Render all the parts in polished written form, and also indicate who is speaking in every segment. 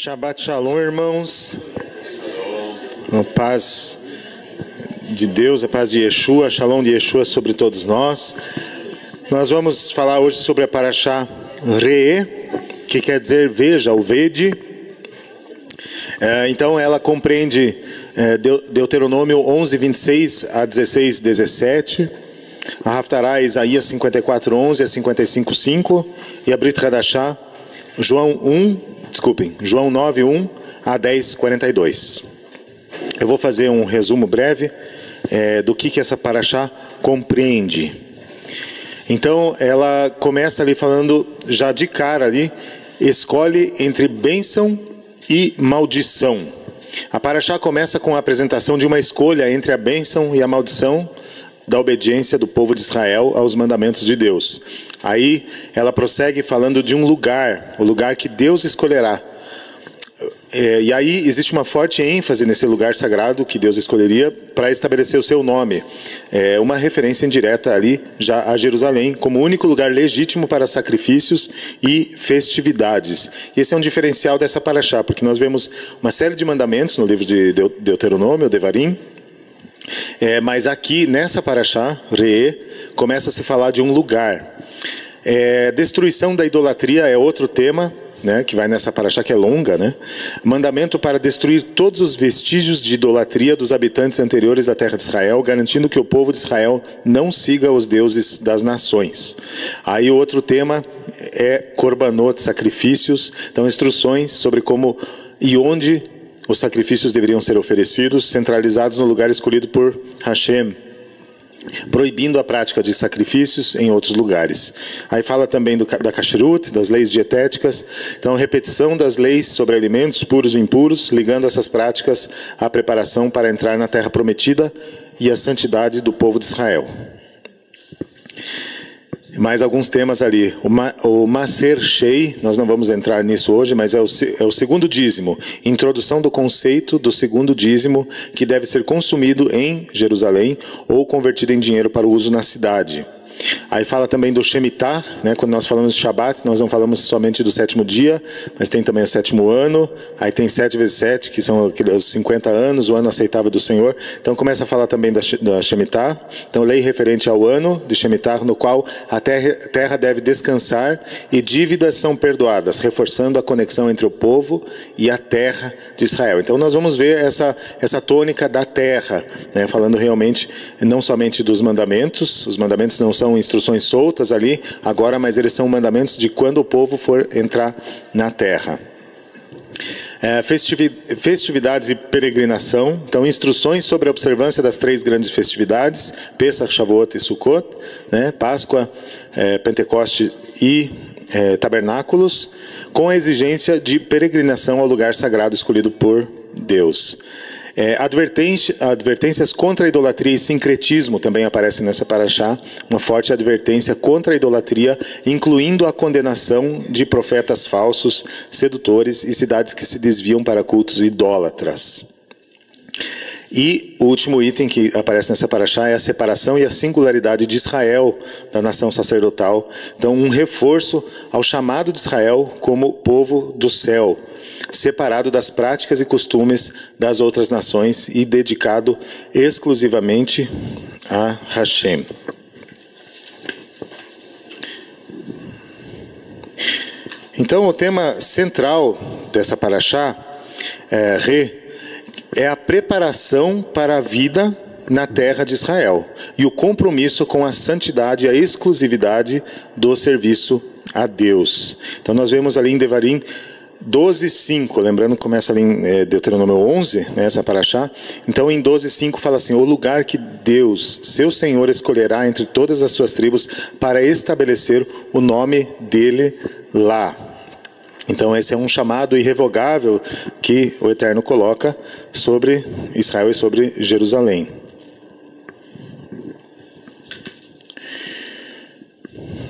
Speaker 1: Shabbat Shalom, irmãos. A paz de Deus, a paz de Yeshua, Shalom de Yeshua sobre todos nós. Nós vamos falar hoje sobre a Parashá Re'eh, que quer dizer veja ou vede. Então ela compreende Deuteronômio 11, 26 a 16, 17. A Haftará, Isaías 54, 11 a 55, 5. E a Brit Hadashá, João 9, 1 a 10, 42. Eu vou fazer um resumo breve do que essa Parashá compreende. Então, ela começa ali falando, já de cara ali, escolhe entre bênção e maldição. A Parashá começa com a apresentação de uma escolha entre a bênção e a maldição da obediência do povo de Israel aos mandamentos de Deus. Aí ela prossegue falando de um lugar, o lugar que Deus escolherá. E aí existe uma forte ênfase nesse lugar sagrado que Deus escolheria para estabelecer o seu nome. Uma referência indireta ali já a Jerusalém como o único lugar legítimo para sacrifícios e festividades. E esse é um diferencial dessa Parashá, porque nós vemos uma série de mandamentos no livro de Deuteronômio, Devarim. Mas aqui nessa Parashá, Re'eh, começa a se falar de um lugar. Destruição da idolatria é outro tema, né, que vai nessa Parashá, que é longa, né? Mandamento para destruir todos os vestígios de idolatria dos habitantes anteriores da terra de Israel, garantindo que o povo de Israel não siga os deuses das nações. Aí o outro tema é Korbanot, sacrifícios, então instruções sobre como e onde os sacrifícios deveriam ser oferecidos, centralizados no lugar escolhido por Hashem, proibindo a prática de sacrifícios em outros lugares. Aí fala também da Kashrut, das leis dietéticas. Então, repetição das leis sobre alimentos puros e impuros, ligando essas práticas à preparação para entrar na terra prometida e à santidade do povo de Israel. Mais alguns temas ali. O Maser Shei, nós não vamos entrar nisso hoje, mas é o segundo dízimo. Introdução do conceito do segundo dízimo, que deve ser consumido em Jerusalém ou convertido em dinheiro para o uso na cidade. Aí fala também do Shemitah, né? Quando nós falamos de Shabat, nós não falamos somente do sétimo dia, mas tem também o sétimo ano. Aí tem 7 vezes 7, que são os 50 anos, o ano aceitável do Senhor. Então começa a falar também da Shemitah. Então lei referente ao ano de Shemitah, no qual a terra deve descansar e dívidas são perdoadas, reforçando a conexão entre o povo e a terra de Israel. Então nós vamos ver essa tônica da terra, né? Falando realmente não somente dos mandamentos. Os mandamentos não são instruções soltas ali agora, mas eles são mandamentos de quando o povo for entrar na terra. Festividades e peregrinação. Então, instruções sobre a observância das 3 grandes festividades, Pesach, Shavuot e Sukkot, né? Páscoa, Pentecostes e tabernáculos, com a exigência de peregrinação ao lugar sagrado escolhido por Deus. Advertências contra a idolatria e sincretismo também aparecem nessa Parashá, uma forte advertência contra a idolatria, incluindo a condenação de profetas falsos, sedutores e cidades que se desviam para cultos idólatras. E o último item que aparece nessa Parashá é a separação e a singularidade de Israel da nação sacerdotal. Então, um reforço ao chamado de Israel como povo do céu, separado das práticas e costumes das outras nações e dedicado exclusivamente a Hashem. Então, o tema central dessa Parashá é a preparação para a vida na terra de Israel e o compromisso com a santidade e a exclusividade do serviço a Deus. Então nós vemos ali em Devarim 12:5, lembrando que começa ali em Deuteronômio 11, né, essa Parashá. Então em 12:5 fala assim: o lugar que Deus, seu Senhor, escolherá entre todas as suas tribos para estabelecer o nome dele lá. Então esse é um chamado irrevogável que o Eterno coloca sobre Israel e sobre Jerusalém.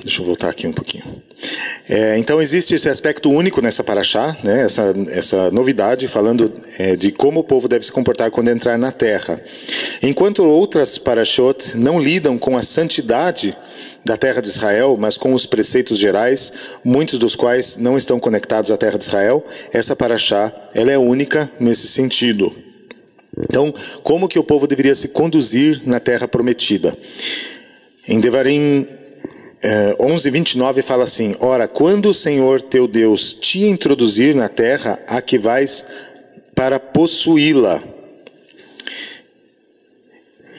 Speaker 1: Deixa eu voltar aqui um pouquinho. Então existe esse aspecto único nessa paraxá, né? essa novidade, falando de como o povo deve se comportar quando entrar na terra. Enquanto outras parashot não lidam com a santidade da terra de Israel, mas com os preceitos gerais, muitos dos quais não estão conectados à terra de Israel, essa paraxá ela é única nesse sentido. Então, como que o povo deveria se conduzir na terra prometida? Em Devarim 11:29 fala assim: ora, quando o Senhor teu Deus te introduzir na terra a que vais para possuí-la.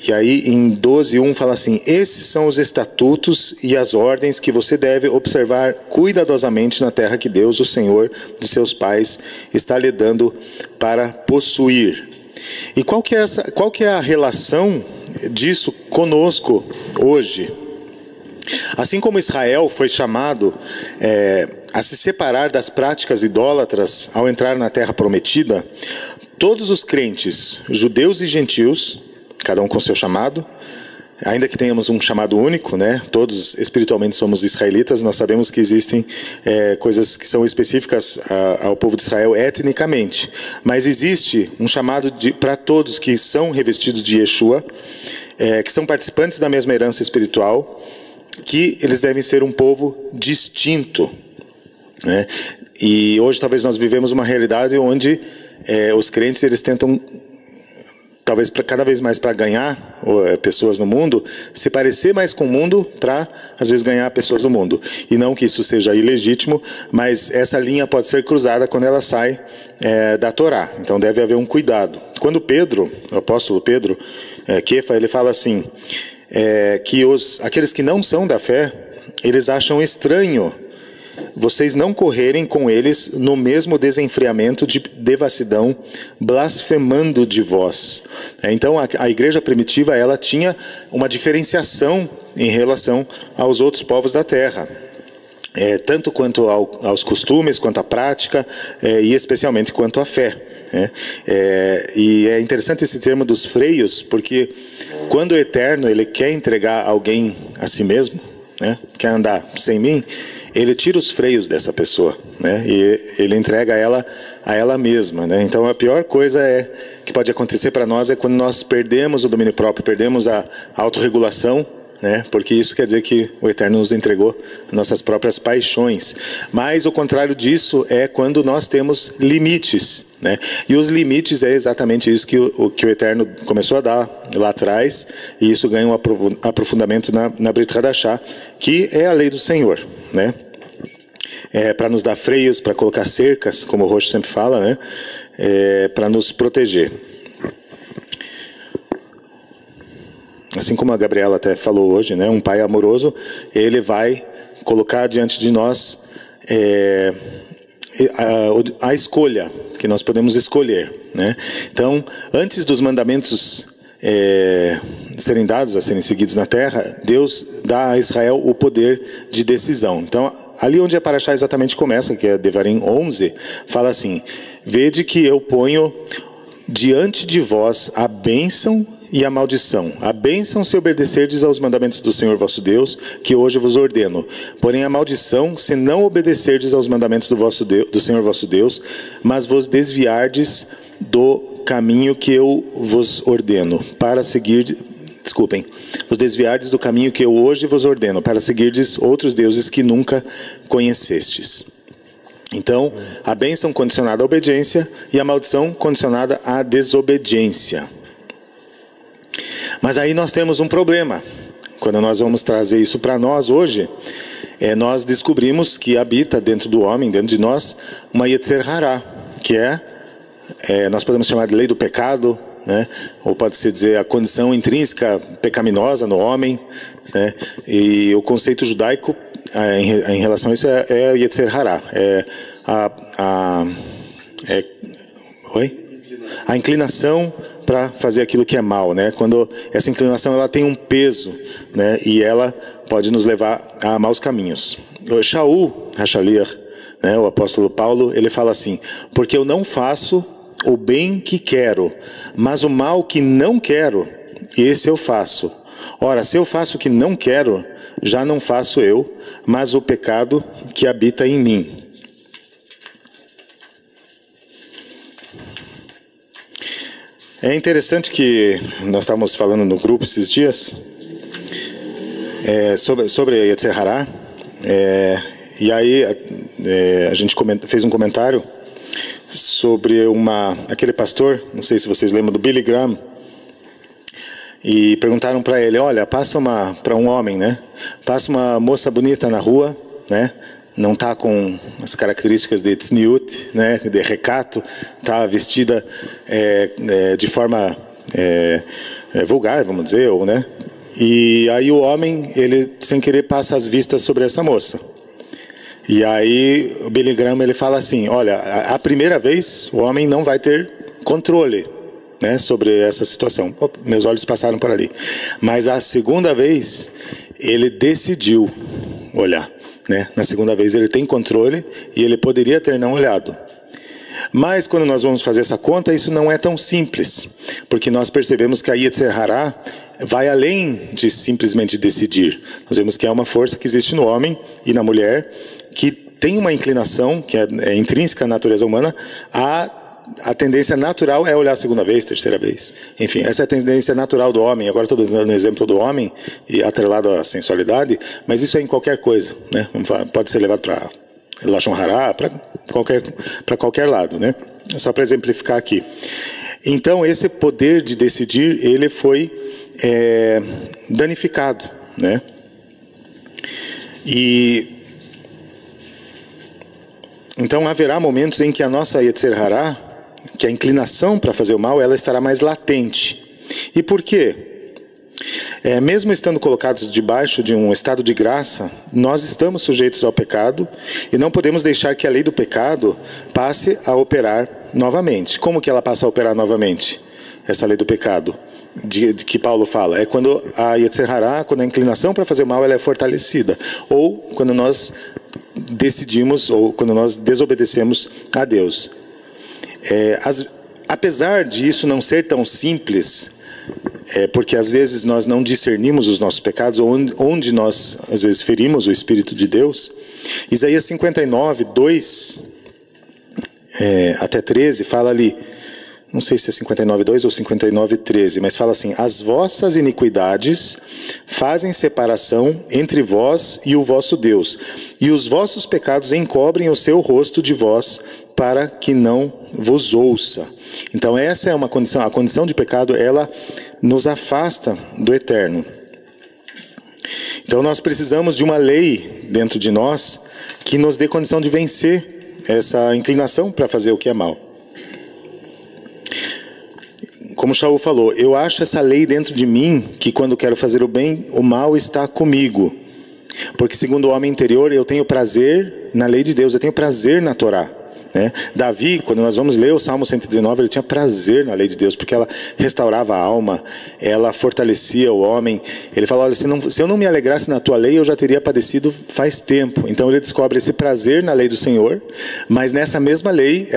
Speaker 1: E aí em 12:1 fala assim: esses são os estatutos e as ordens que você deve observar cuidadosamente na terra que Deus, o Senhor de seus pais, está lhe dando para possuir. E qual que é a relação disso conosco hoje? Assim como Israel foi chamado a se separar das práticas idólatras ao entrar na terra prometida, todos os crentes, judeus e gentios, cada um com seu chamado, ainda que tenhamos um chamado único, né? Todos espiritualmente somos israelitas, nós sabemos que existem coisas que são específicas ao povo de Israel etnicamente, mas existe um chamado para todos que são revestidos de Yeshua, que são participantes da mesma herança espiritual, que eles devem ser um povo distinto, né? E hoje talvez nós vivemos uma realidade onde os crentes eles tentam, talvez cada vez mais para ganhar pessoas no mundo, se parecer mais com o mundo para às vezes ganhar pessoas no mundo. E não que isso seja ilegítimo, mas essa linha pode ser cruzada quando ela sai da Torá. Então deve haver um cuidado. Quando Pedro, o apóstolo Pedro, Kefa, ele fala assim, que aqueles que não são da fé, eles acham estranho vocês não correrem com eles no mesmo desenfreamento de devassidão, blasfemando de vós. Então a igreja primitiva ela tinha uma diferenciação em relação aos outros povos da terra. Tanto quanto aos costumes, quanto à prática, e especialmente quanto à fé. E é interessante esse termo dos freios, porque quando o Eterno ele quer entregar alguém a si mesmo, né, quer andar sem mim, ele tira os freios dessa pessoa, né, e ele entrega a ela mesma, né. Então a pior coisa que pode acontecer para nós é quando nós perdemos o domínio próprio, perdemos a autorregulação, né, porque isso quer dizer que o Eterno nos entregou nossas próprias paixões. Mas o contrário disso é quando nós temos limites, né, e os limites é exatamente isso que o Eterno começou a dar lá atrás, e isso ganha um aprofundamento na Brit Hadashah, que é a lei do Senhor, né, para nos dar freios, para colocar cercas, como o Roxo sempre fala, né, para nos proteger. Assim como a Gabriela até falou hoje, né, um pai amoroso, ele vai colocar diante de nós a escolha, que nós podemos escolher, né? Então, antes dos mandamentos serem dados, a serem seguidos na terra, Deus dá a Israel o poder de decisão. Então, ali onde a paraxá exatamente começa, que é Devarim 11, fala assim: vede que eu ponho diante de vós a bênção e a maldição. A bênção se obedecerdes aos mandamentos do Senhor vosso Deus, que hoje vos ordeno. Porém a maldição se não obedecerdes aos mandamentos do Senhor vosso Deus, mas vos desviardes do caminho que eu vos ordeno, para seguir... vos desviardes do caminho que eu hoje vos ordeno, para seguirdes outros deuses que nunca conhecestes. Então, a bênção condicionada à obediência e a maldição condicionada à desobediência. Mas aí nós temos um problema. Quando nós vamos trazer isso para nós hoje, nós descobrimos que habita dentro do homem, dentro de nós, uma Yetzer Hará, que nós podemos chamar de lei do pecado, né? Ou pode-se dizer a condição intrínseca pecaminosa no homem, né? E o conceito judaico em relação a isso é a Yetzer Hará, a inclinação para fazer aquilo que é mal, né? Quando essa inclinação ela tem um peso, né? E ela pode nos levar a maus caminhos. O Shaul Hashaliach, né? O apóstolo Paulo, ele fala assim: porque eu não faço o bem que quero, mas o mal que não quero, esse eu faço. Ora, se eu faço o que não quero, já não faço eu, mas o pecado que habita em mim. É interessante que nós estávamos falando no grupo esses dias sobre Yetzer Hará, e aí a gente fez um comentário sobre aquele pastor, não sei se vocês lembram, do Billy Graham, e perguntaram para ele, olha, para um homem, né? Passa uma moça bonita na rua, né? Não está com as características de tzniut, né, de recato, está vestida de forma vulgar, vamos dizer, né? E aí o homem, ele sem querer passa as vistas sobre essa moça. E aí o Billy Graham, ele fala assim, olha, a primeira vez o homem não vai ter controle, né, sobre essa situação. Meus olhos passaram por ali. Mas a segunda vez ele decidiu olhar. Né? Na segunda vez ele tem controle e ele poderia ter não olhado. Mas quando nós vamos fazer essa conta, isso não é tão simples, porque nós percebemos que a Yetzer Hará vai além de simplesmente decidir. Nós vemos que é uma força que existe no homem e na mulher, que tem uma inclinação, que é intrínseca à natureza humana, a tendência natural é olhar a segunda vez, terceira vez. Enfim, essa é a tendência natural do homem. Agora estou dando um exemplo do homem, e atrelado à sensualidade, mas isso é em qualquer coisa, né? Pode ser levado para Lashon Hará, para qualquer lado, né? Só para exemplificar aqui. Então, esse poder de decidir, ele foi danificado, né? Então, haverá momentos em que a nossa Yetzer Hará, que a inclinação para fazer o mal, ela estará mais latente. E por quê? Mesmo estando colocados debaixo de um estado de graça, nós estamos sujeitos ao pecado e não podemos deixar que a lei do pecado passe a operar novamente. Como que ela passa a operar novamente? Essa lei do pecado, de que Paulo fala, é quando a Yetzer Hará, quando a inclinação para fazer o mal, ela é fortalecida. Ou quando nós decidimos, ou quando nós desobedecemos a Deus. Apesar de isso não ser tão simples, porque às vezes nós não discernimos os nossos pecados, ou onde nós às vezes ferimos o Espírito de Deus, Isaías 59, 2 até 13, fala ali, não sei se é 59, 2 ou 59, 13, mas fala assim, as vossas iniquidades fazem separação entre vós e o vosso Deus, e os vossos pecados encobrem o seu rosto de vós, para que não vos ouça. Então essa é uma condição, a condição de pecado, ela nos afasta do eterno. Então nós precisamos de uma lei dentro de nós, que nos dê condição de vencer essa inclinação para fazer o que é mal. Como Shaul falou, eu acho essa lei dentro de mim, que quando quero fazer o bem, o mal está comigo. Porque segundo o homem interior, eu tenho prazer na lei de Deus, eu tenho prazer na Torá. Davi, quando nós vamos ler o Salmo 119, ele tinha prazer na lei de Deus, porque ela restaurava a alma, ela fortalecia o homem. Ele fala, olha, se eu não me alegrasse na tua lei, eu já teria padecido faz tempo. Então ele descobre esse prazer na lei do Senhor, mas essa mesma lei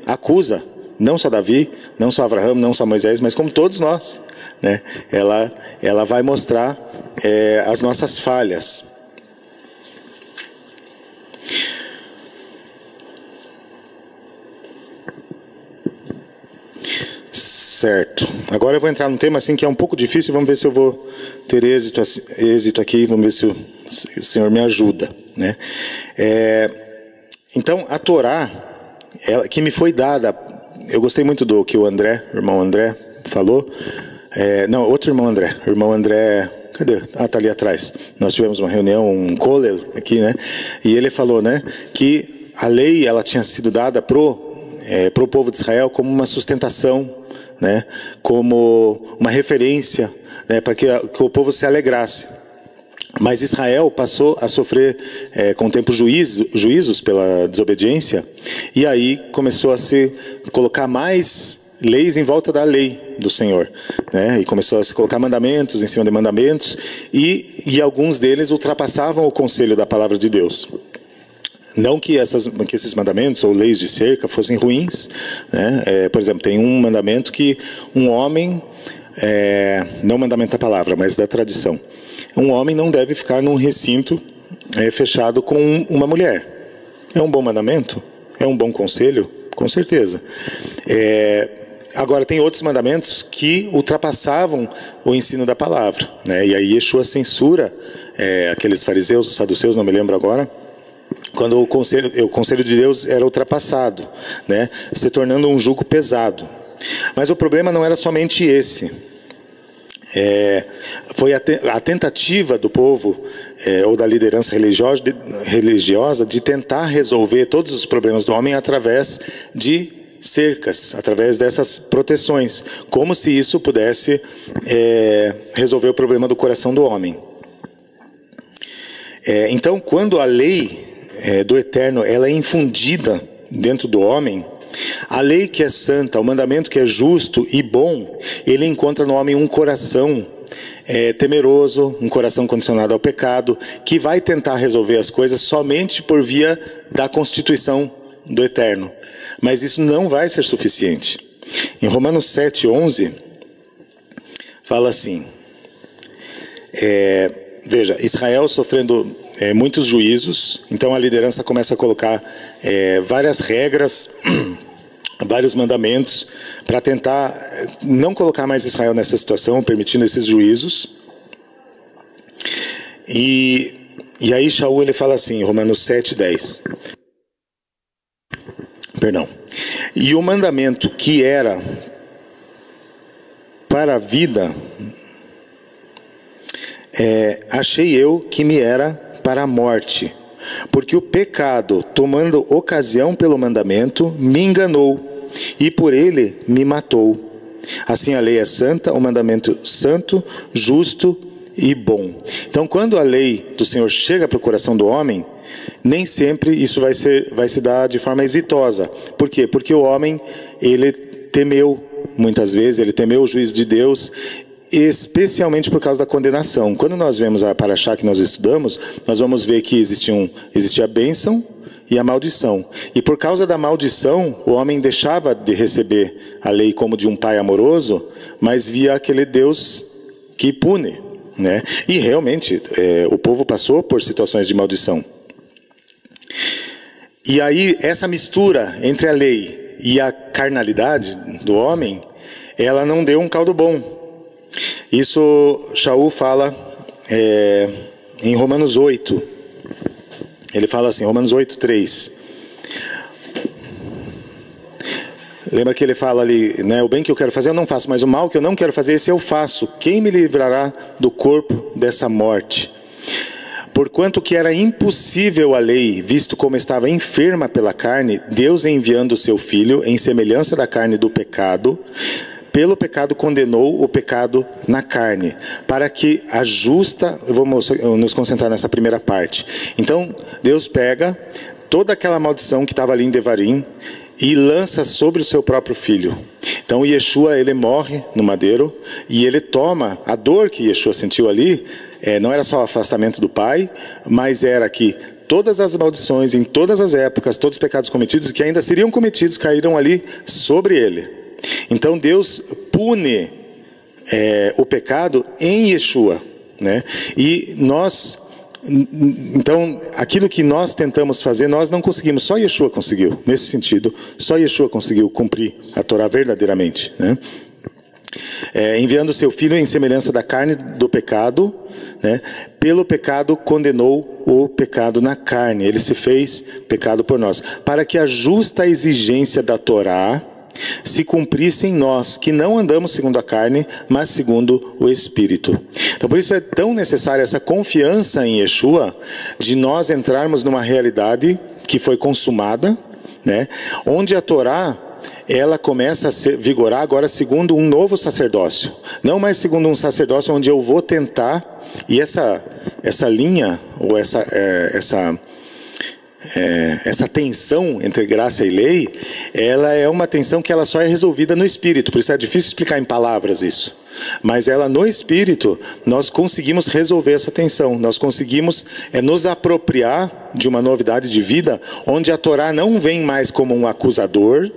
Speaker 1: acusa, não só Davi, não só Abraão, não só Moisés, mas como todos nós, né? Ela vai mostrar as nossas falhas. Certo. Agora eu vou entrar num tema assim que é um pouco difícil, vamos ver se eu vou ter êxito aqui, vamos ver se o Senhor me ajuda, né? Então, a Torá, que me foi dada, eu gostei muito do que o irmão André falou, não, outro irmão André, cadê? Tá ali atrás. Nós tivemos uma reunião, um kollel aqui, né? E ele falou, né, que a lei, ela tinha sido dada pro povo de Israel como uma sustentação, né, como uma referência, né, para que o povo se alegrasse. Mas Israel passou a sofrer com o tempo juízos pela desobediência, e aí começou a se colocar mais leis em volta da lei do Senhor, né? E começou a se colocar mandamentos em cima de mandamentos, e alguns deles ultrapassavam o conselho da palavra de Deus. Não que esses mandamentos ou leis de cerca fossem ruins, né? Por exemplo, tem um mandamento que um homem, não mandamento da palavra, mas da tradição, Um homem não deve ficar num recinto fechado com uma mulher. É um bom mandamento? É um bom conselho? Com certeza. Agora, tem outros mandamentos que ultrapassavam o ensino da palavra, né? E aí Yeshua censura aqueles fariseus, saduceus, não me lembro agora, quando o conselho de Deus era ultrapassado, né? Se tornando um jugo pesado. Mas o problema não era somente esse. Foi a tentativa do povo ou da liderança religiosa de tentar resolver todos os problemas do homem através de cercas, através dessas proteções, como se isso pudesse resolver o problema do coração do homem. Então, quando a lei do Eterno ela é infundida dentro do homem, a lei que é santa, o mandamento que é justo e bom, ele encontra no homem um coração temeroso, um coração condicionado ao pecado, que vai tentar resolver as coisas somente por via da constituição do Eterno. Mas isso não vai ser suficiente. Em Romanos 7:11, fala assim, veja, Israel sofrendo muitos juízos, então a liderança começa a colocar várias regras, vários mandamentos, para tentar não colocar mais Israel nessa situação, permitindo esses juízos. E aí Shaul ele fala assim, Romanos 7:10. Perdão. E o mandamento que era para a vida, achei eu que me era para a morte, porque o pecado, tomando ocasião pelo mandamento, me enganou, e por ele me matou. Assim a lei é santa, o mandamento santo, justo e bom. Então, quando a lei do Senhor chega para o coração do homem, nem sempre isso vai se dar de forma exitosa. Por quê? Porque o homem, ele temeu, muitas vezes, ele temeu o juízo de Deus, especialmente por causa da condenação. Quando nós vemos a paraxá que nós estudamos, nós vamos ver que existia a bênção e a maldição. E por causa da maldição, o homem deixava de receber a lei como de um pai amoroso, mas via aquele Deus que pune, né? E realmente, o povo passou por situações de maldição. E aí, essa mistura entre a lei e a carnalidade do homem, ela não deu um caldo bom. Isso Shaul fala em Romanos 8. Ele fala assim, Romanos 8:3. Lembra que ele fala ali, né, o bem que eu quero fazer eu não faço, mas o mal que eu não quero fazer, esse eu faço. Quem me livrará do corpo dessa morte? Porquanto que era impossível a lei, visto como estava enferma pela carne, Deus enviando o seu Filho, em semelhança da carne do pecado, pelo pecado condenou o pecado na carne, para que a justa... Vamos nos concentrar nessa primeira parte. Então, Deus pega toda aquela maldição que estava ali em Devarim e lança sobre o seu próprio Filho. Então, Yeshua, ele morre no madeiro e ele toma a dor que Yeshua sentiu ali. Não era só o afastamento do Pai, mas era que todas as maldições, em todas as épocas, todos os pecados cometidos, que ainda seriam cometidos, caíram ali sobre ele. Então Deus pune o pecado em Yeshua, né? E nós, então, aquilo que nós tentamos fazer, nós não conseguimos, só Yeshua conseguiu, nesse sentido, só Yeshua conseguiu cumprir a Torá verdadeiramente, né? Enviando o seu Filho em semelhança da carne do pecado, né? Pelo pecado condenou o pecado na carne, ele se fez pecado por nós, para que a justa exigência da Torá se cumprisse em nós, que não andamos segundo a carne, mas segundo o Espírito. Então por isso é tão necessária essa confiança em Yeshua, de nós entrarmos numa realidade que foi consumada, né? Onde a Torá, ela começa a vigorar agora segundo um novo sacerdócio, não mais segundo um sacerdócio onde eu vou tentar, e essa linha, ou essa tensão entre graça e lei, ela é uma tensão que ela só é resolvida no Espírito, por isso é difícil explicar em palavras isso. Mas ela no Espírito, nós conseguimos resolver essa tensão, nós conseguimos nos apropriar de uma novidade de vida, onde a Torá não vem mais como um acusador,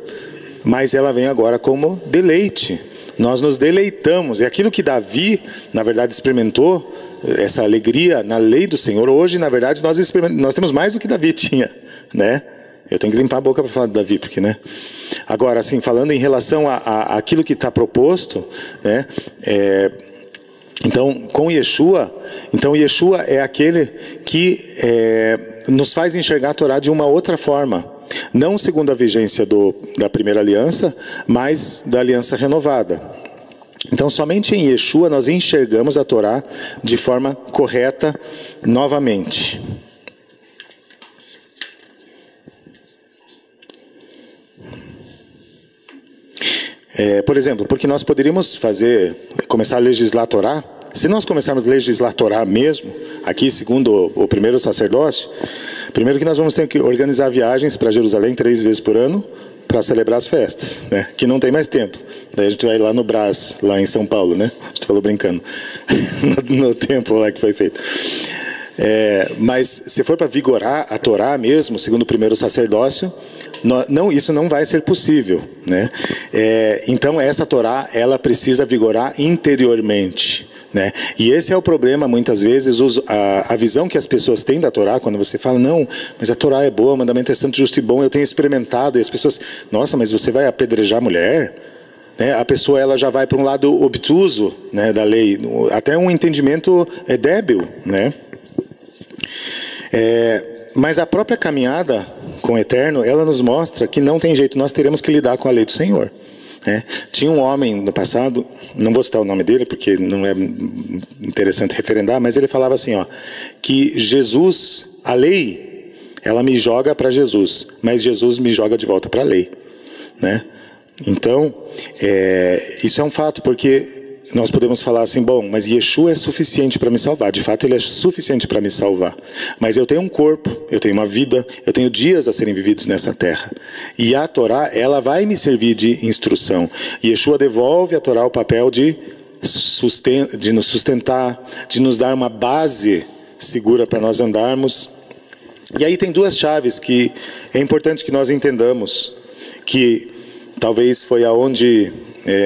Speaker 1: mas ela vem agora como deleite, nós nos deleitamos. E aquilo que Davi, na verdade, experimentou, essa alegria na lei do Senhor, hoje, na verdade, nós temos mais do que Davi tinha, né? Eu tenho que limpar a boca para falar de Davi, porque, né? Agora, assim, falando em relação a aquilo que está proposto, né? Então, com Yeshua, Yeshua é aquele que nos faz enxergar a Torá de uma outra forma. Não segundo a vigência da primeira aliança, mas da aliança renovada. Então, somente em Yeshua nós enxergamos a Torá de forma correta novamente. Por exemplo, porque nós poderíamos começar a legislar a Torá. Se nós começarmos a legislar a Torá mesmo, aqui segundo o primeiro sacerdócio, primeiro que nós vamos ter que organizar viagens para Jerusalém 3 vezes por ano para celebrar as festas, né? Que não tem mais templo. Daí a gente vai lá no Brás, lá em São Paulo, né? A gente falou brincando, no templo lá que foi feito. Mas se for para vigorar a Torá mesmo, segundo o primeiro sacerdócio, isso não vai ser possível, né? Então essa Torá, ela precisa vigorar interiormente, né? E esse é o problema, muitas vezes, a visão que as pessoas têm da Torá, quando você fala, não, mas a Torá é boa, o mandamento é santo, justo e bom, eu tenho experimentado, e as pessoas, nossa, mas você vai apedrejar a mulher? Né? A pessoa, ela já vai para um lado obtuso, né, da lei, até um entendimento débil, né? Mas a própria caminhada com o Eterno, ela nos mostra que não tem jeito, nós teremos que lidar com a lei do Senhor. Tinha um homem no passado, não vou citar o nome dele porque não é interessante referendar, mas ele falava assim, que Jesus, a lei, ela me joga para Jesus, mas Jesus me joga de volta para a lei, né? Então, isso é um fato, porque nós podemos falar assim, bom, mas Yeshua é suficiente para me salvar. De fato, ele é suficiente para me salvar. Mas eu tenho um corpo, eu tenho uma vida, eu tenho dias a serem vividos nessa terra. E a Torá, ela vai me servir de instrução. Yeshua devolve a Torá o papel de nos sustentar, de nos dar uma base segura para nós andarmos. E aí tem 2 chaves que é importante que nós entendamos, que talvez foi aonde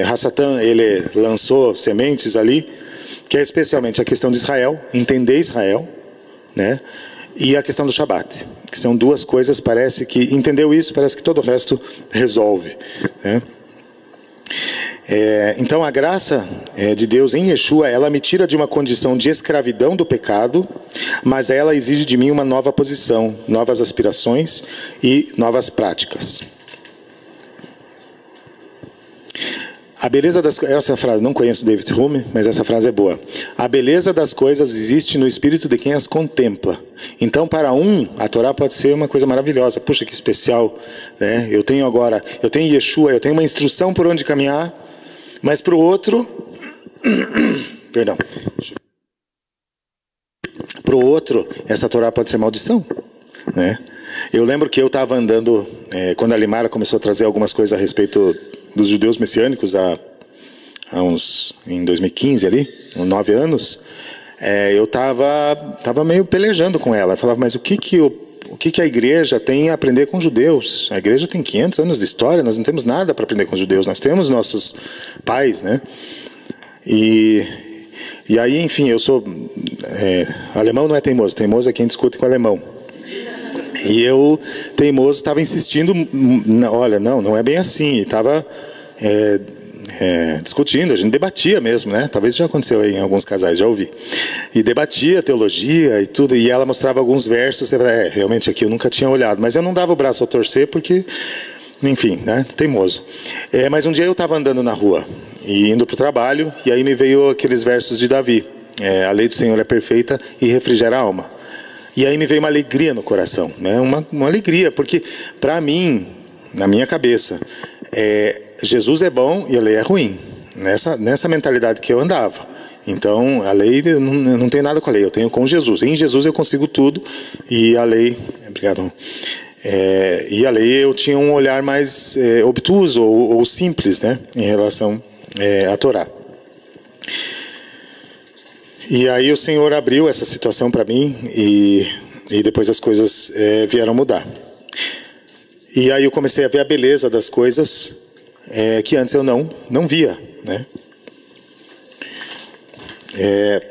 Speaker 1: Hassatan, ele lançou sementes ali, que é especialmente a questão de Israel, entender Israel, né? E a questão do Shabat, que são 2 coisas, parece que, entendeu isso, parece que todo o resto resolve, né? Então a graça de Deus em Yeshua, ela me tira de uma condição de escravidão do pecado, mas ela exige de mim uma nova posição, novas aspirações e novas práticas. A beleza das coisas, essa frase, não conheço David Hume, mas essa frase é boa. A beleza das coisas existe no espírito de quem as contempla. Então, para a Torá pode ser uma coisa maravilhosa. Puxa, que especial, né? Eu tenho Yeshua, eu tenho uma instrução por onde caminhar, mas para o outro, perdão, para o outro, essa Torá pode ser maldição, né? Eu lembro que eu estava andando, quando a Limara começou a trazer algumas coisas a respeito dos judeus messiânicos em 2015 ali, 9 anos, eu estava meio pelejando com ela. Eu falava, mas o que a igreja tem a aprender com os judeus? A igreja tem 500 anos de história, nós não temos nada para aprender com os judeus, nós temos nossos pais, né? E aí, enfim, eu sou... alemão não é teimoso, teimoso é quem discute com o alemão. E eu, teimoso, estava insistindo, olha, não é bem assim, e estava discutindo, a gente debatia mesmo, né? Talvez já aconteceu aí em alguns casais, já ouvi. E debatia teologia e tudo, e ela mostrava alguns versos, você fala, realmente aqui eu nunca tinha olhado, mas eu não dava o braço a torcer porque, enfim, né? Teimoso. Mas um dia eu estava andando na rua, e indo para o trabalho, e aí me veio aqueles versos de Davi, a lei do Senhor é perfeita e refrigera a alma. E aí me veio uma alegria no coração, né? Uma alegria, porque para mim, na minha cabeça, Jesus é bom e a lei é ruim. Nessa mentalidade que eu andava. Então, a lei, não tem nada com a lei, eu tenho com Jesus. Em Jesus eu consigo tudo e a lei... Obrigado. E a lei eu tinha um olhar mais obtuso ou simples, né? Em relação à Torá. E aí o Senhor abriu essa situação para mim e depois as coisas vieram mudar. E aí eu comecei a ver a beleza das coisas que antes eu não via. né?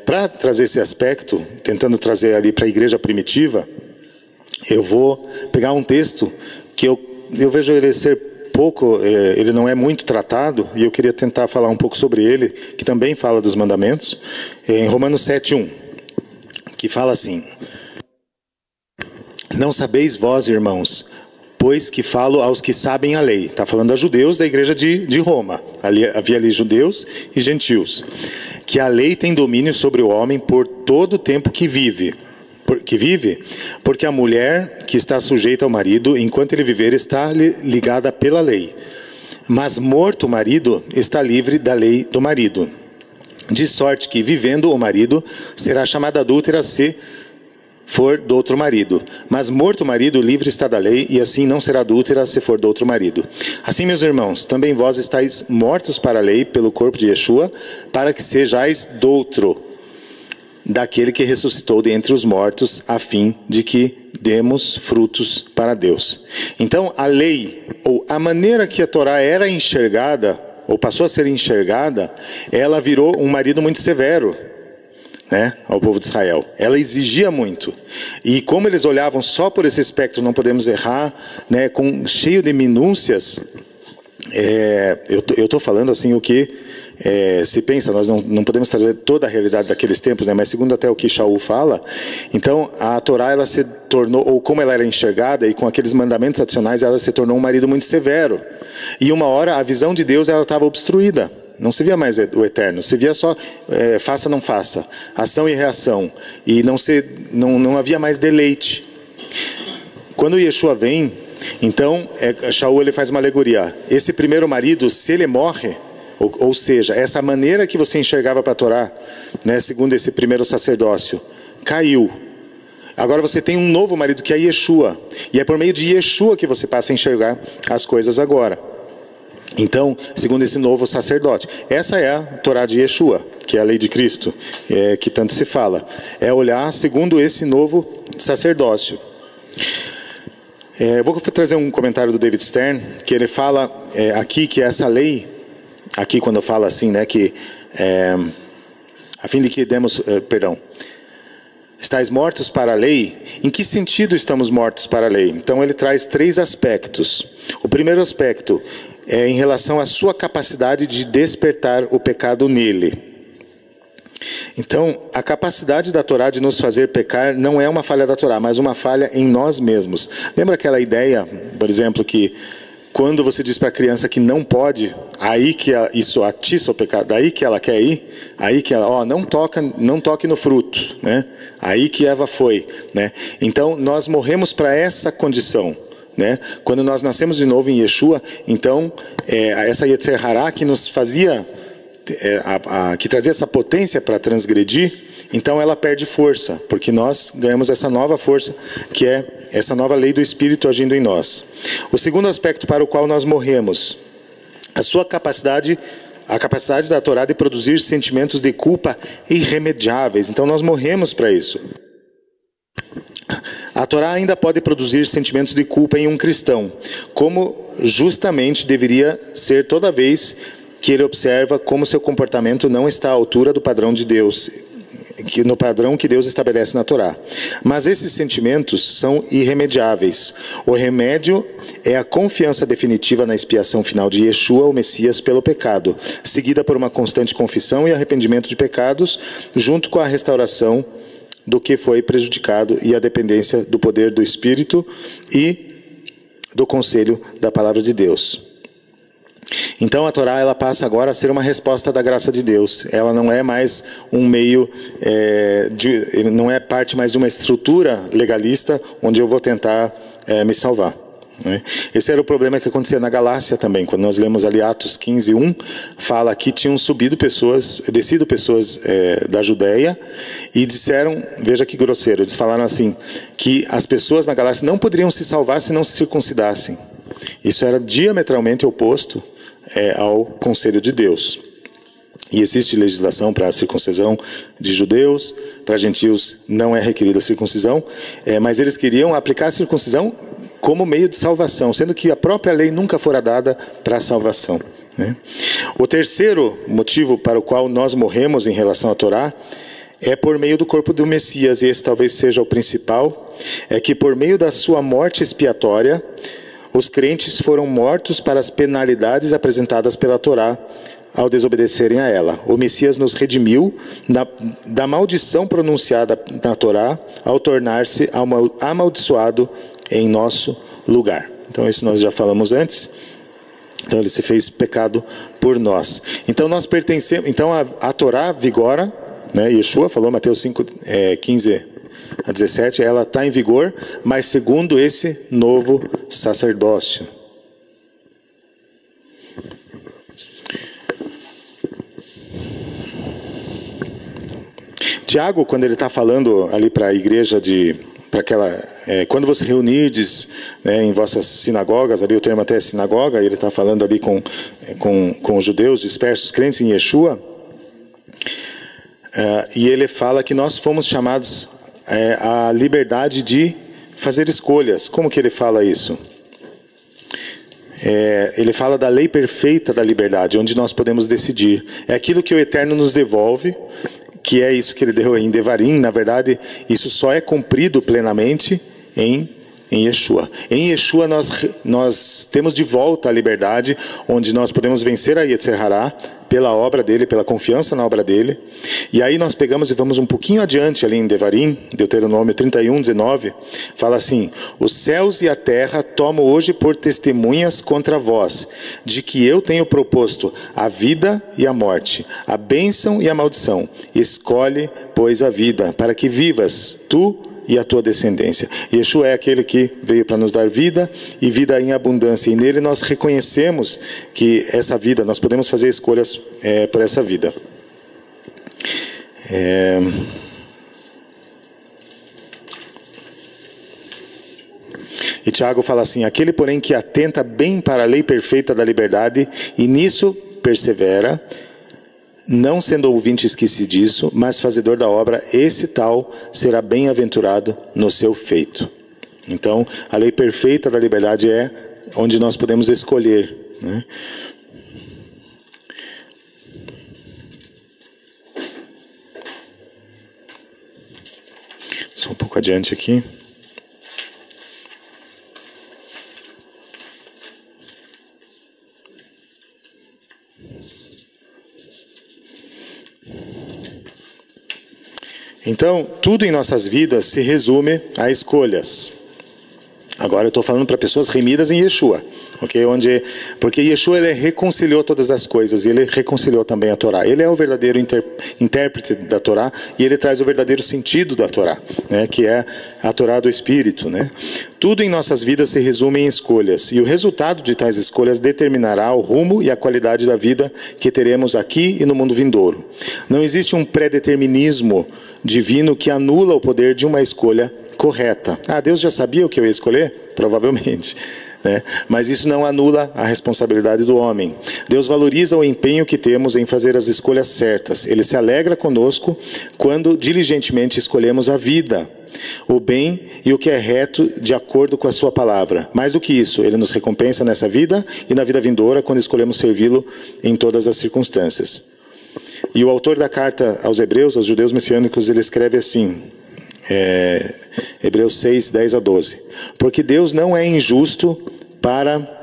Speaker 1: Para trazer esse aspecto, tentando trazer ali para a igreja primitiva, eu vou pegar um texto que eu vejo ele ser pouco, ele não é muito tratado, e eu queria tentar falar um pouco sobre ele, que também fala dos mandamentos, em Romanos 7:1, que fala assim: não sabeis vós, irmãos, pois que falo aos que sabem a lei. Está falando a judeus da igreja de Roma. Havia ali judeus e gentios. Que a lei tem domínio sobre o homem por todo o tempo que vive. Porque a mulher que está sujeita ao marido, enquanto ele viver, está ligada pela lei. Mas morto o marido, está livre da lei do marido. De sorte que, vivendo o marido, será chamada adúltera se for do outro marido. Mas morto o marido, livre está da lei, e assim não será adúltera se for do outro marido. Assim, meus irmãos, também vós estáis mortos para a lei pelo corpo de Yeshua, para que sejais doutro daquele que ressuscitou dentre os mortos, a fim de que demos frutos para Deus. Então, a lei, ou a maneira que a Torá era enxergada, ou passou a ser enxergada, ela virou um marido muito severo, né, ao povo de Israel. Ela exigia muito. E como eles olhavam só por esse espectro, não podemos errar, né, cheio de minúcias, eu estou falando assim o que se pensa, nós não podemos trazer toda a realidade daqueles tempos, né, mas segundo até o que Shaul fala, então a Torá ela se tornou, ou como ela era enxergada, e com aqueles mandamentos adicionais, ela se tornou um marido muito severo. E uma hora a visão de Deus ela estava obstruída. Não se via mais o eterno, se via só faça, não faça, ação e reação, e não havia mais deleite. Quando Yeshua vem, então Shaul ele faz uma alegoria. Esse primeiro marido, se ele morre, ou seja, essa maneira que você enxergava para a Torá, né, segundo esse primeiro sacerdócio, caiu. Agora você tem um novo marido que é Yeshua, e é por meio de Yeshua que você passa a enxergar as coisas agora. Então, segundo esse novo sacerdote, essa é a Torá de Yeshua, que é a lei de Cristo, que tanto se fala. É olhar segundo esse novo sacerdócio. Vou trazer um comentário do David Stern, que ele fala aqui que essa lei, aqui quando fala assim, né, que a fim de que demos, estáis mortos para a lei. Em que sentido estamos mortos para a lei? Então ele traz 3 aspectos. O primeiro aspecto é em relação à sua capacidade de despertar o pecado nele. Então, a capacidade da Torá de nos fazer pecar não é uma falha da Torá, mas uma falha em nós mesmos. Lembra aquela ideia, por exemplo, que quando você diz para a criança que não pode, aí que isso atiça o pecado, daí que ela quer ir, aí que ela, não toque no fruto, né? Aí que Eva foi, né? Então, nós morremos para essa condição, né? Quando nós nascemos de novo em Yeshua, então, essa Yetzer Hará que nos fazia, que trazia essa potência para transgredir, então ela perde força, porque nós ganhamos essa nova força, que é essa nova lei do Espírito agindo em nós. O segundo aspecto para o qual nós morremos, a capacidade da Torá de produzir sentimentos de culpa irremediáveis. Então nós morremos para isso. A Torá ainda pode produzir sentimentos de culpa em um cristão, como justamente deveria ser toda vez que ele observa como seu comportamento não está à altura do padrão de Deus, no padrão que Deus estabelece na Torá. Mas esses sentimentos são irremediáveis. O remédio é a confiança definitiva na expiação final de Yeshua, o Messias, pelo pecado, seguida por uma constante confissão e arrependimento de pecados, junto com a restauração do que foi prejudicado e a dependência do poder do Espírito e do conselho da Palavra de Deus. Então a Torá ela passa agora a ser uma resposta da graça de Deus. Ela não é mais um meio, não é parte mais de uma estrutura legalista onde eu vou tentar me salvar, né? Esse era o problema que acontecia na Galácia também. Quando nós lemos ali Atos 15:1, fala que tinham descido pessoas da Judéia e disseram, veja que grosseiro, eles falaram assim, que as pessoas na Galácia não poderiam se salvar se não se circuncidassem. Isso era diametralmente oposto ao conselho de Deus. E existe legislação para a circuncisão de judeus, para gentios não é requerida a circuncisão, mas eles queriam aplicar a circuncisão como meio de salvação, sendo que a própria lei nunca fora dada para a salvação, né? O terceiro motivo para o qual nós morremos em relação à Torá é por meio do corpo do Messias, e esse talvez seja o principal, é que por meio da sua morte expiatória, os crentes foram mortos para as penalidades apresentadas pela Torá ao desobedecerem a ela. O Messias nos redimiu da maldição pronunciada na Torá ao tornar-se amaldiçoado em nosso lugar. Então isso nós já falamos antes. Então ele se fez pecado por nós. Então nós pertencemos. Então a Torá vigora, né? Yeshua falou, Mateus 5, 15 a 17, ela está em vigor, mas segundo esse novo sacerdócio. Tiago, quando ele está falando ali para a igreja quando você reunirdes, né, em vossas sinagogas, ali o termo até é sinagoga, ele está falando ali com os judeus dispersos, crentes em Yeshua, e ele fala que nós fomos chamados à liberdade de fazer escolhas. Como que ele fala isso? Ele fala da lei perfeita da liberdade, onde nós podemos decidir. É aquilo que o Eterno nos devolve, que é isso que ele deu em Devarim. Na verdade, isso só é cumprido plenamente em Yeshua. Em Yeshua nós temos de volta a liberdade, onde nós podemos vencer a Yetzer Hará pela obra dele, pela confiança na obra dele. E aí nós pegamos e vamos um pouquinho adiante ali em Devarim, Deuteronômio 31, 19, fala assim: os céus e a terra tomo hoje por testemunhas contra vós, de que eu tenho proposto a vida e a morte, a bênção e a maldição. Escolhe, pois, a vida, para que vivas tu e a tua descendência. Yeshua é aquele que veio para nos dar vida e vida em abundância, e nele nós reconhecemos que essa vida, nós podemos fazer escolhas por essa vida. E Tiago fala assim: aquele porém que atenta bem para a lei perfeita da liberdade e nisso persevera, não sendo ouvinte esquecidiço, mas fazedor da obra, esse tal será bem-aventurado no seu feito. Então, a lei perfeita da liberdade é onde nós podemos escolher, né? Só um pouco adiante aqui. Então, tudo em nossas vidas se resume a escolhas. Agora eu estou falando para pessoas remidas em Yeshua, okay? Porque Yeshua ele reconciliou todas as coisas, e ele reconciliou também a Torá. Ele é o verdadeiro intérprete da Torá, e ele traz o verdadeiro sentido da Torá, né? Que é a Torá do Espírito, né? Tudo em nossas vidas se resume em escolhas, e o resultado de tais escolhas determinará o rumo e a qualidade da vida que teremos aqui e no mundo vindouro. Não existe um pré-determinismo divino que anula o poder de uma escolha correta. Deus já sabia o que eu ia escolher? Provavelmente, né? Mas isso não anula a responsabilidade do homem. Deus valoriza o empenho que temos em fazer as escolhas certas. Ele se alegra conosco quando diligentemente escolhemos a vida, o bem e o que é reto de acordo com a sua palavra. Mais do que isso, ele nos recompensa nessa vida e na vida vindoura quando escolhemos servi-lo em todas as circunstâncias. E o autor da carta aos Hebreus, aos judeus messiânicos, ele escreve assim, Hebreus 6, 10 a 12. Porque Deus não é injusto para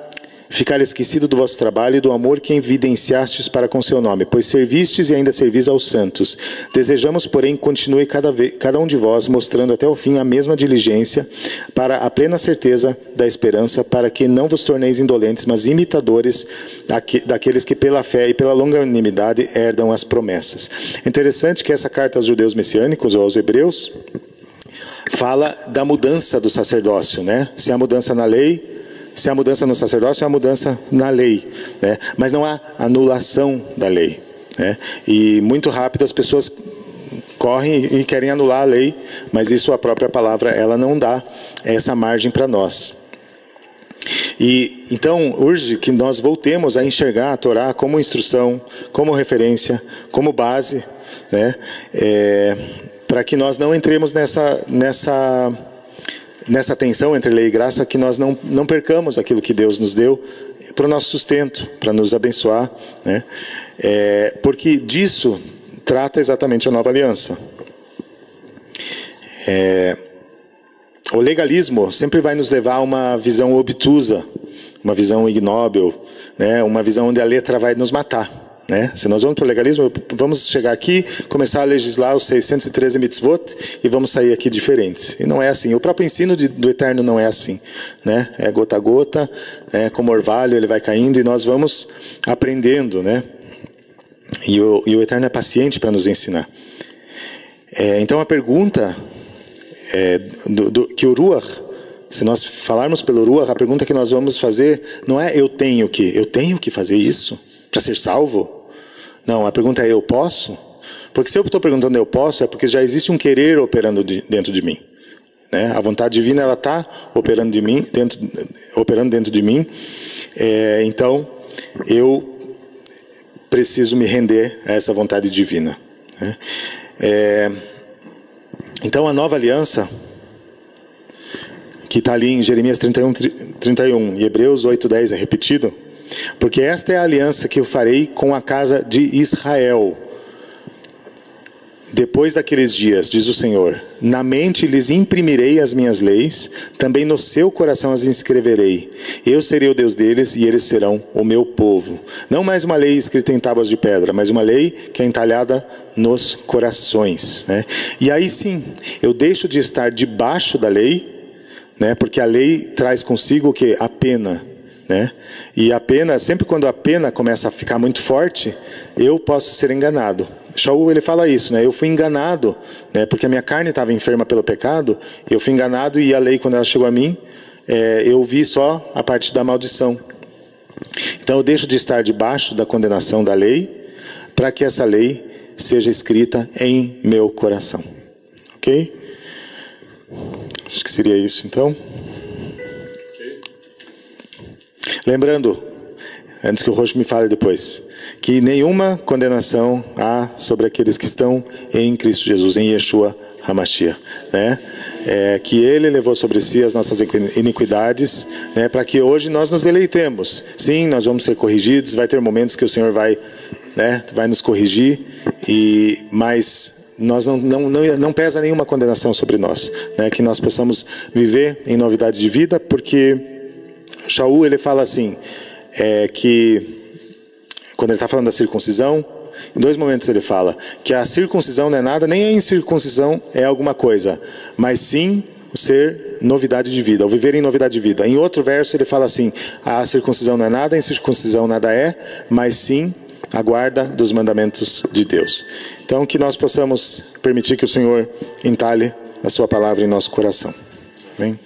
Speaker 1: ficar esquecido do vosso trabalho e do amor que evidenciastes para com seu nome, pois servistes e ainda servis aos santos. Desejamos, porém, que continue cada um de vós mostrando até o fim a mesma diligência para a plena certeza da esperança, para que não vos torneis indolentes, mas imitadores daqueles que pela fé e pela longanimidade herdam as promessas. Interessante que essa carta aos judeus messiânicos ou aos hebreus fala da mudança do sacerdócio, né? Se há mudança na lei, se há mudança no sacerdócio, há mudança na lei, né? Mas não há anulação da lei, né? E muito rápido as pessoas correm e querem anular a lei, mas isso a própria palavra ela não dá essa margem para nós. E então urge que nós voltemos a enxergar a Torá como instrução, como referência, como base, né? Para que nós não entremos nessa nessa tensão entre lei e graça, que nós não percamos aquilo que Deus nos deu para o nosso sustento, para nos abençoar, né? Porque disso trata exatamente a nova aliança. O legalismo sempre vai nos levar a uma visão obtusa, uma visão ignóbil, né? Uma visão onde a letra vai nos matar, né? Se nós vamos para o legalismo, vamos chegar aqui, começar a legislar os 613 mitzvot e vamos sair aqui diferentes. E não é assim. O próprio ensino do Eterno não é assim, né? É gota a gota, como orvalho, ele vai caindo e nós vamos aprendendo, né? E o Eterno é paciente para nos ensinar. Então a pergunta que o Ruach, se nós falarmos pelo Ruach, a pergunta que nós vamos fazer não é eu tenho que fazer isso para ser salvo? Não, a pergunta é eu posso? Porque se eu estou perguntando eu posso, é porque já existe um querer operando dentro de mim, né? A vontade divina, ela está operando dentro de mim. Então eu preciso me render a essa vontade divina, né? Então a nova aliança, que está ali em Jeremias 31 e Hebreus 8:10 é repetido, porque esta é a aliança que eu farei com a casa de Israel. Depois daqueles dias, diz o Senhor, na mente lhes imprimirei as minhas leis, também no seu coração as inscreverei. Eu serei o Deus deles e eles serão o meu povo. Não mais uma lei escrita em tábuas de pedra, mas uma lei que é entalhada nos corações, né? E aí sim, eu deixo de estar debaixo da lei, né? Porque a lei traz consigo o quê? A pena, né? E a pena, sempre quando a pena começa a ficar muito forte, eu posso ser enganado. Shaul, ele fala isso, né? Eu fui enganado, né? Porque a minha carne estava enferma pelo pecado, eu fui enganado e a lei, quando ela chegou a mim, eu vi só a parte da maldição. Então eu deixo de estar debaixo da condenação da lei, para que essa lei seja escrita em meu coração. Ok? Acho que seria isso, então. Lembrando, antes que o Roxo me fale depois, que nenhuma condenação há sobre aqueles que estão em Cristo Jesus, em Yeshua HaMashiach, né? Que Ele levou sobre si as nossas iniquidades, né? Para que hoje nós nos deleitemos. Sim, nós vamos ser corrigidos, vai ter momentos que o Senhor vai nos corrigir, mas nós não pesa nenhuma condenação sobre nós, né? Que nós possamos viver em novidade de vida, porque Shaul, ele fala assim, que quando ele está falando da circuncisão, em 2 momentos ele fala que a circuncisão não é nada, nem a incircuncisão é alguma coisa, mas sim o ser novidade de vida, o viver em novidade de vida. Em outro verso ele fala assim, a circuncisão não é nada, a incircuncisão nada é, mas sim a guarda dos mandamentos de Deus. Então que nós possamos permitir que o Senhor entale a sua palavra em nosso coração. Amém?